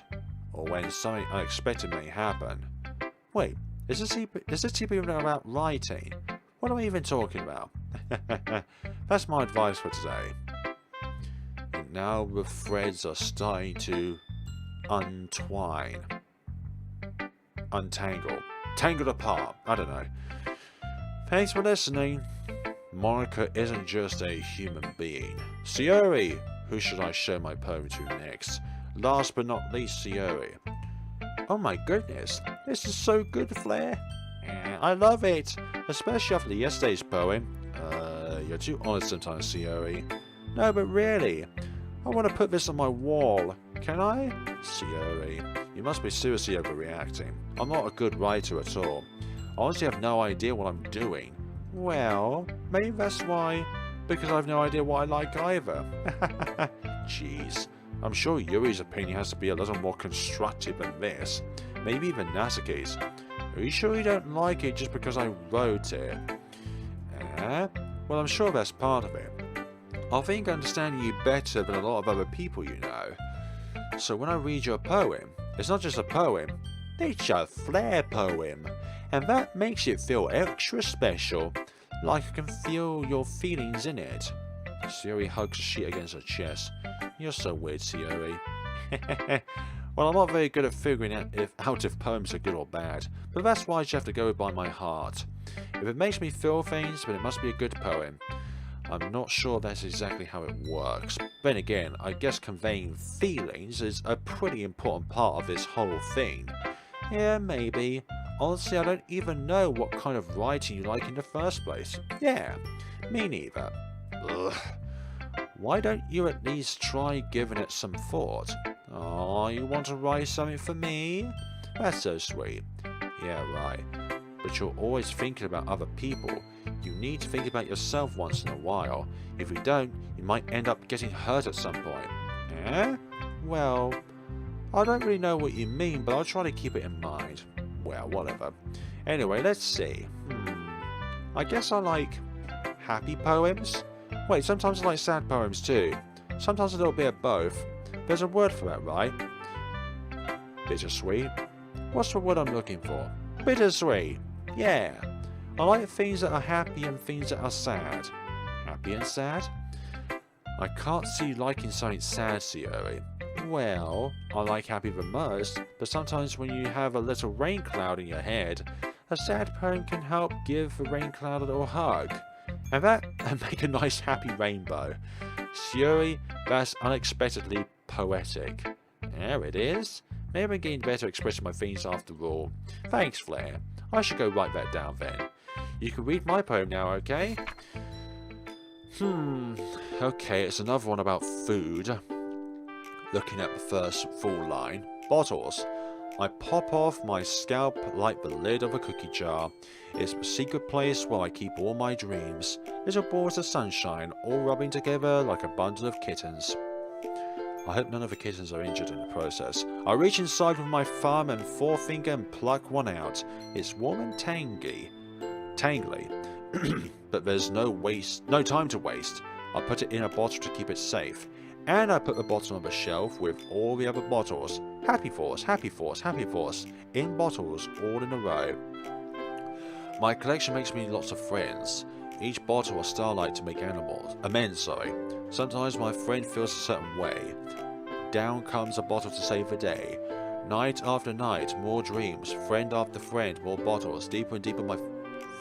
or when something unexpected may happen. Wait, is this tip even about writing? What am I even talking about? That's my advice for today. And now the threads are starting to untwine. Untangle. Tangled apart. I don't know. Thanks for listening. Monica isn't just a human being. Sayori! Who should I show my poem to next? Last but not least, Sayori. Oh my goodness, this is so good, Flare. I love it, especially after yesterday's poem. You're too honest sometimes, Sayori. No, but really, I want to put this on my wall. Can I? Sayori, you must be seriously overreacting. I'm not a good writer at all. I honestly have no idea what I'm doing. Well, maybe that's why, because I have no idea what I like either. Jeez, I'm sure Yuri's opinion has to be a little more constructive than this. Maybe even Natsuki's. Are you sure you don't like it just because I wrote it? Well, I'm sure that's part of it. I think I understand you better than a lot of other people you know. So when I read your poem, it's not just a poem, it's a Flare poem. And that makes it feel extra special, like I can feel your feelings in it. Sayori hugs the sheet against her chest. You're so weird, Sayori. Well, I'm not very good at figuring out if poems are good or bad, but that's why I just have to go by my heart. If it makes me feel things, then it must be a good poem. I'm not sure that's exactly how it works. Then again, I guess conveying feelings is a pretty important part of this whole thing. Yeah, maybe. Honestly, I don't even know what kind of writing you like in the first place. Yeah, me neither. Ugh. Why don't you at least try giving it some thought? Oh, you want to write something for me? That's so sweet. Yeah, right. But you're always thinking about other people. You need to think about yourself once in a while. If you don't, you might end up getting hurt at some point. Eh? Well, I don't really know what you mean, but I'll try to keep it in mind. Well, whatever. Anyway, let's see. I guess I like happy poems. Wait, sometimes I like sad poems too. Sometimes a little bit of both. There's a word for that, right? Bittersweet. What's the word I'm looking for? Bittersweet. Yeah. I like things that are happy and things that are sad. Happy and sad? I can't see you liking something sad, Sayori. Well, I like happy the most, but sometimes when you have a little rain cloud in your head, a sad poem can help give the rain cloud a little hug. And that make a nice happy rainbow. Sayori, that's unexpectedly poetic. There it is. Maybe I'm getting better at expressing my feelings after all. Thanks, Flare. I should go write that down then. You can read my poem now, okay? Okay, it's another one about food. Looking at the first full line. Bottles. I pop off my scalp like the lid of a cookie jar. It's the secret place where I keep all my dreams. Little balls of sunshine, all rubbing together like a bundle of kittens. I hope none of the kittens are injured in the process. I reach inside with my thumb and forefinger and pluck one out. It's warm and tangly. But there's no time to waste. I put it in a bottle to keep it safe. And I put the bottle on the shelf with all the other bottles. Happy Force, Happy Force, Happy Force. In bottles, all in a row. My collection makes me lots of friends. Each bottle a starlight to make amends. Sometimes my friend feels a certain way. Down comes a bottle to save the day. Night after night, more dreams, friend after friend, more bottles, deeper and deeper my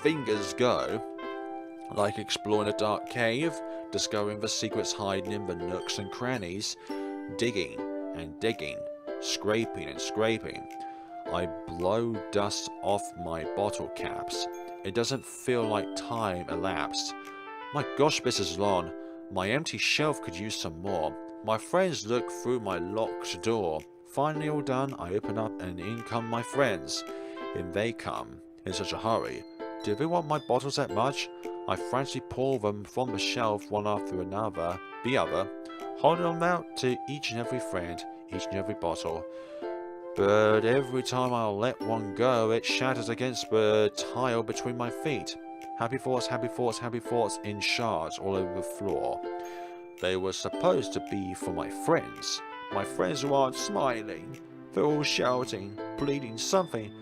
fingers go. Like exploring a dark cave, discovering the secrets hiding in the nooks and crannies, digging and digging, scraping and scraping. I blow dust off my bottle caps. It doesn't feel like time elapsed. My gosh, this is long. My empty shelf could use some more. My friends look through my locked door. Finally all done, I open up and in come my friends. In they come, in such a hurry. Do they want my bottles that much? I frantically pull them from the shelf one after another, holding them out to each and every friend, each and every bottle. But every time I let one go, it shatters against the tile between my feet. Happy thoughts, happy thoughts, happy thoughts in shards all over the floor. They were supposed to be for my friends. My friends who aren't smiling. They're all shouting, bleating something.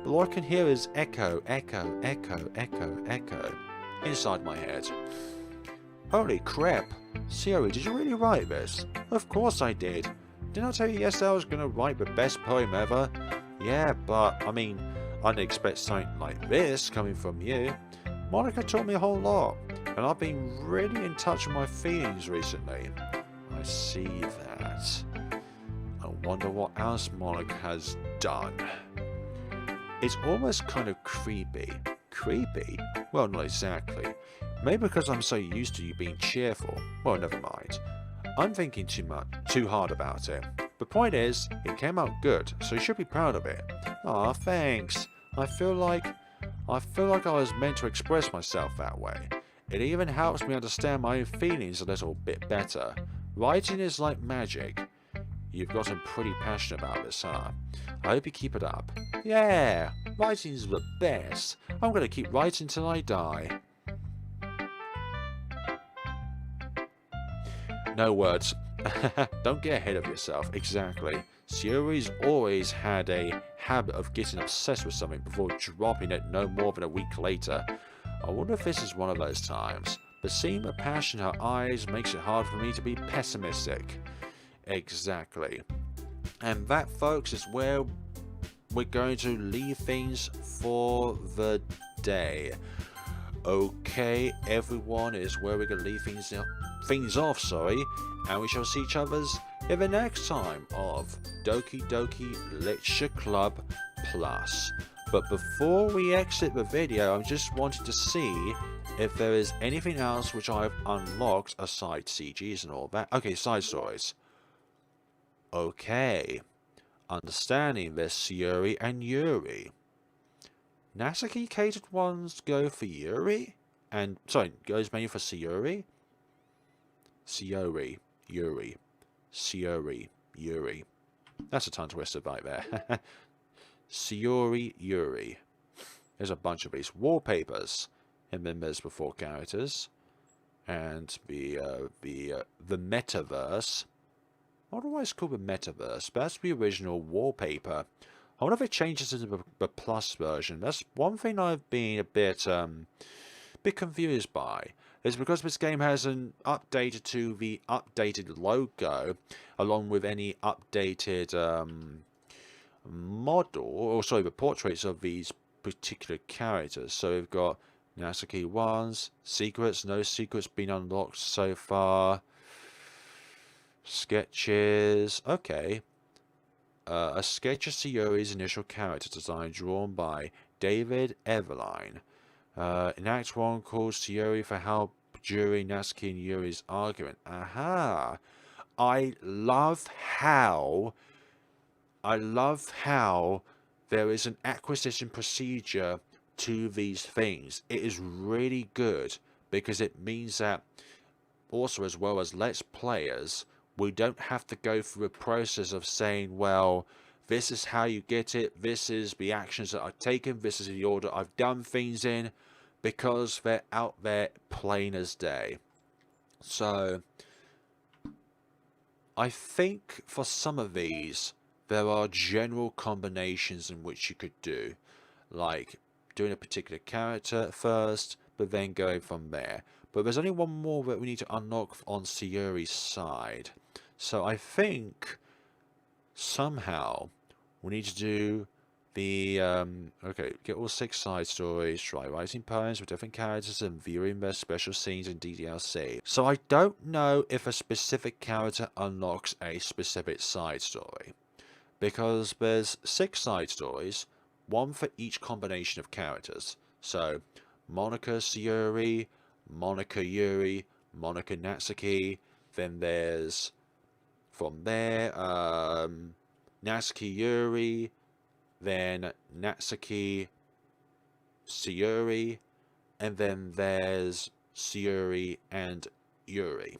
But all I can hear is echo, echo, echo, echo, echo. Inside my head. Holy crap. Sayori, did you really write this? Of course I did. Didn't I tell you yesterday I was going to write the best poem ever? Yeah, but, I mean, I didn't expect something like this coming from you. Monica taught me a whole lot, and I've been really in touch with my feelings recently. I see that. I wonder what else Monica has done. It's almost kind of creepy. Creepy? Well, not exactly. Maybe because I'm so used to you being cheerful. Well, never mind. I'm thinking too hard about it. The point is, it came out good, so you should be proud of it. Aw, thanks. I feel like I was meant to express myself that way. It even helps me understand my own feelings a little bit better. Writing is like magic. You've gotten pretty passionate about this, huh? I hope you keep it up. Yeah, writing's the best. I'm gonna keep writing till I die. No words. Don't get ahead of yourself. Exactly. Sayori's always had a habit of getting obsessed with something before dropping it no more than a week later. I wonder if this is one of those times. But seeing the passion in her eyes makes it hard for me to be pessimistic. Exactly. And that, folks, is where we're going to leave things for the day. Okay, everyone, is where we're going to leave things off, and we shall see each other's in the next time of Doki Doki Literature Club Plus. But before we exit the video, I'm just wanting to see if there is anything else which I've unlocked aside CGs and all that. Okay, side stories. Okay, understanding there's Sayori and Yuri. Natsuki catered ones go for Yuri? And, sorry, goes mainly for Sayori? Sayori, Yuri. Sayori, Yuri. That's a tongue twister right there. Sayori, Yuri. There's a bunch of these wallpapers. And then there's the 4 characters. And the metaverse. What do I call the metaverse? That's the original wallpaper. I wonder if it changes into the plus version. That's one thing I've been a bit confused by. Is because this game hasn't updated to the updated logo, along with any updated the portraits of these particular characters. So we've got Natsuki ones, secrets, no secrets been unlocked so far. Sketches, okay. A sketch of Sayori's initial character design drawn by David Everline. In Act 1 calls Sayori for help during Natsuki and Yuri's argument. Aha! I love how there is an acquisition procedure to these things. It is really good because it means that also, as well as Let's Players, we don't have to go through a process of saying, well, this is how you get it, this is the actions that I've taken, this is the order I've done things in, because they're out there plain as day. So, I think for some of these, there are general combinations in which you could do, like doing a particular character first, but then going from there. But there's only one more that we need to unlock on Sayori's side. So I think somehow we need to do the, okay, get all 6 side stories, try writing poems with different characters and viewing their special scenes in DDLC. So I don't know if a specific character unlocks a specific side story, because there's 6 side stories, 1 for each combination of characters. So, Monica Sayori, Monica Yuri, Monica Natsuki, then there's, from there, Natsuki Yuri, then Natsuki Sayori, and then there's Sayori and Yuri.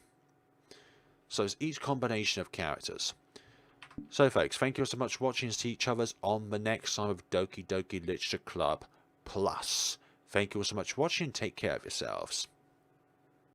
So it's each combination of characters. So folks, thank you so much for watching. See each other on the next time of Doki Doki Literature Club Plus. Thank you all so much for watching. Take care of yourselves.